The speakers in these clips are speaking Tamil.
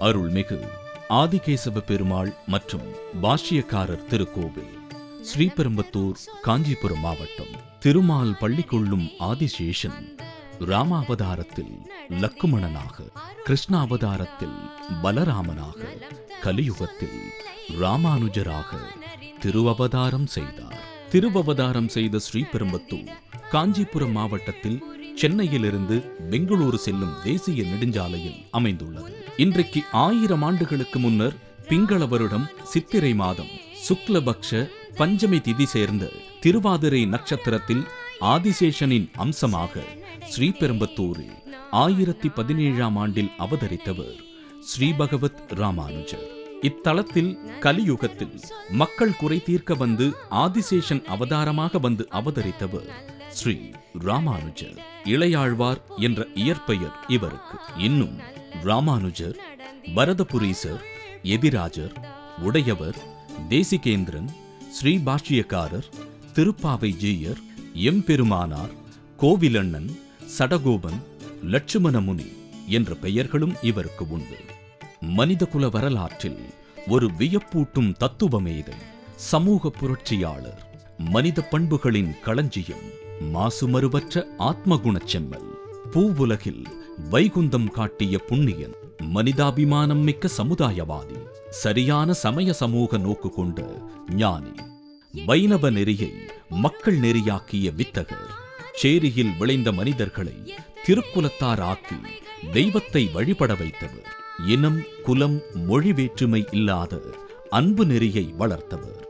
அருள்மிகு ஆதிகேசவ பெருமாள் மற்றும் பாஷ்யக்காரர் திருக்கோவில், ஸ்ரீபெரும்புத்தூர், காஞ்சிபுரம் மாவட்டம். திருமால் பள்ளி கொள்ளும் ஆதிசேஷன் ராமாவதாரத்தில் லக்குமணனாக, கிருஷ்ணாவதாரத்தில் பலராமனாக, கலியுகத்தில் ராமானுஜராக திருவவதாரம் செய்தார். திருவவதாரம் செய்த ஸ்ரீபெரும்புத்தூர் காஞ்சிபுரம் மாவட்டத்தில் சென்னையிலிருந்து பெங்களூரு செல்லும் தேசிய நெடுஞ்சாலையில் அமைந்துள்ளது. இன்றைக்கு 1000 ஆண்டுகளுக்கு முன்னர் பிங்கள வருடம் சித்திரை மாதம் சுக்லபக்ஷ பஞ்சமி திதி சேர்ந்த திருவாதிரை நட்சத்திரத்தில் ஆதிசேஷனின் அம்சமாக ஸ்ரீபெரும்புத்தூரில் 1017ஆம் ஆண்டில் அவதரித்தவர் ஸ்ரீபகவத் ராமானுஜர். இத்தலத்தில் கலியுகத்தில் மக்கள் குறை தீர்க்க வந்து ஆதிசேஷன் அவதாரமாக வந்து அவதரித்தவர் ஸ்ரீ ராமானுஜர். இளையாழ்வார் என்ற இயற்பெயர் இவருக்கு. இன்னும் ராமானுஜர், பரதபுரீசர், எதிராஜர், உடையவர், தேசிகேந்திரன், ஸ்ரீ பாஷ்யக்காரர், திருப்பாவை ஜீயர், எம்பெருமானார், கோவிலண்ணன், சடகோபன், லட்சுமணமுனி என்ற பெயர்களும் இவருக்கு உண்டு. மனிதகுல வரலாற்றில் ஒரு வியப்பூட்டும் தத்துவமேதை, சமூக புரட்சியாளர், மனித பண்புகளின் களஞ்சியம், மாசுமறுவற்ற ஆத்மகுணச் செம்மல், பூவுலகில் வைகுந்தம் காட்டிய புண்ணியன், மனிதாபிமானம் மிக்க சமுதாயவாதி, சரியான சமய சமூக நோக்கு கொண்ட ஞானி, வைணவ நெறியை மக்கள் நெறியாக்கிய வித்தகர், சேரியில் விளைந்த மனிதர்களை திருக்குலத்தார் ஆக்கி தெய்வத்தை வழிபட வைத்தவர், இனம், குலம், மொழி வேற்றுமை இல்லாத அன்பு நெறியை வளர்த்தவர்,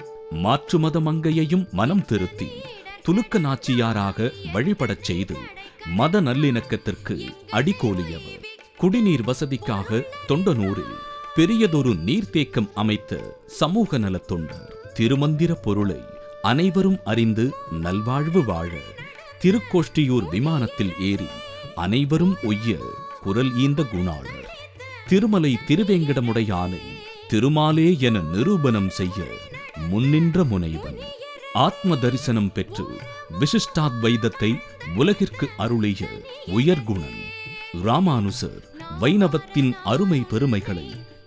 மாற்று மத மங்கையையும் மனம் திருத்தி துலுக்க நாச்சியாராக வழிபடச் செய்து மத நல்லிணக்கத்திற்கு அடிகோலியவர், குடிநீர் வசதிக்காக தொண்டனூரில் பெரியதொரு நீர்த்தேக்கம் அமைத்த சமூக நலத் தொண்டர், திருமந்திர பொருளை அனைவரும் அறிந்து நல்வாழ்வு வாழ திருக்கோஷ்டியூர் விமானத்தில் ஏறி அனைவரும் ஒய்ய குரல் ஈந்த குணாளர், திருமலை திருவேங்கடமுடையானை திருமாலே என நிரூபணம் செய்ய முன்னின்ற முனைவன், ஆத்ம தரிசனம் பெற்று விசிஷ்டாத்வைதத்தை உலகிற்கு அருளிய உயர்குணன் ராமானுசர். வைணவத்தின் அருமை பெருமைகளை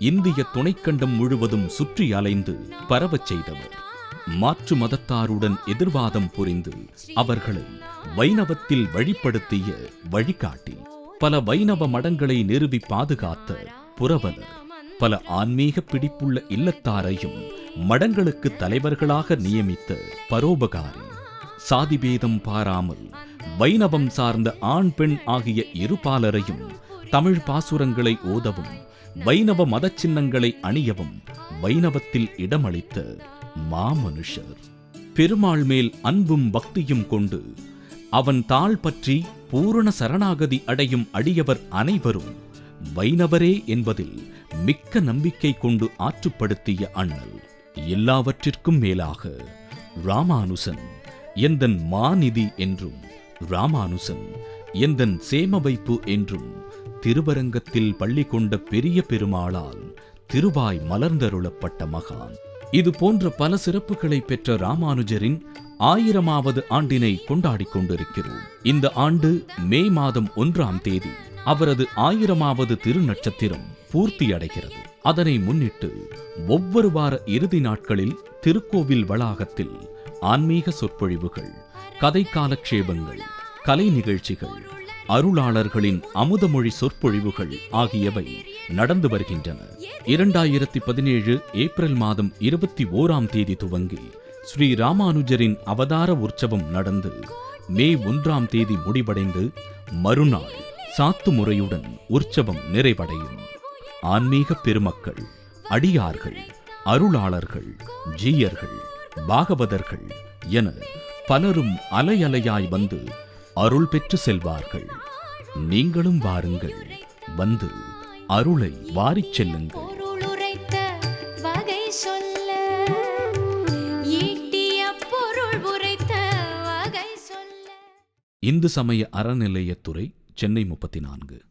இந்திய துணைக்கண்டம் முழுவதும் சுற்றி அலைந்து பரவச் செய்தவர், மாற்று மதத்தாருடன் எதிர்வாதம் புரிந்து அவர்களை வைணவத்தில் வழிப்படுத்திய வழிகாட்டி, பல வைணவ மடங்களை நிறுவி பாதுகாத்த புரவலர், பல ஆன்மீக பிடிப்புள்ள இல்லத்தாரையும் மடங்களுக்கு தலைவர்களாக நியமித்த பரோபகாரி, சாதிபேதம் பாராமல் வைணவம் சார்ந்த ஆண் பெண் ஆகிய இருபாலரையும் தமிழ் பாசுரங்களை ஓதவும் வைணவ மத சின்னங்களை அணியவும் வைணவத்தில் இடமளித்த மாமனுஷர். பெருமாள் மேல் அன்பும் பக்தியும் கொண்டு அவன் தாள் பற்றி பூரண சரணாகதி அடையும் அடியவர் அனைவரும் வைணவரே என்பதில் மிக்க நம்பிக்கை கொண்டு ஆற்றுப்படுத்திய அண்ணல். எல்லாவற்றிற்கும் மேலாக ராமானுசன் எந்தன் மாநிதி என்றும், ராமானுசன் எந்தன் சேம வைப்பு என்றும் திருவரங்கத்தில் பள்ளி கொண்ட பெரிய பெருமாளால் திருவாய் மலர்ந்தருளப்பட்ட மகான். இது போன்ற பல சிறப்புகளை பெற்ற ராமானுஜரின் 1000வது ஆண்டினை கொண்டாடிக் கொண்டிருக்கிறோம். இந்த ஆண்டு மே மாதம் 1ஆம் தேதி அவரது 1000வது திருநட்சத்திரம் பூர்த்தி அடைகிறது. அதனை முன்னிட்டு ஒவ்வொரு வார இறுதி நாட்களில் திருக்கோவில் வளாகத்தில் ஆன்மீக சொற்பொழிவுகள், கதை காலக்ஷேபங்கள், கலை நிகழ்ச்சிகள், அருளாளர்களின் அமுதமொழி சொற்பொழிவுகள் ஆகியவை நடந்து வருகின்றன. 2017 ஏப்ரல் மாதம் 21ஆம் தேதி துவங்கி ஸ்ரீ ராமானுஜரின் அவதார உற்சவம் நடந்து மே 1ஆம் தேதி முடிவடைந்து மறுநாள் சாத்து முறையுடன் உற்சவம் நிறைவடையும். ஆன்மீக பெருமக்கள், அடியார்கள், அருளாளர்கள், ஜீயர்கள், பாகவதர்கள் என பலரும் அலையலையாய் வந்து அருள் பெற்று செல்வார்கள். நீங்களும் வாருங்கள், வந்து அருளை வாரிச் செல்லுங்கள். இந்து சமய அறநிலையத்துறை, சென்னை 34.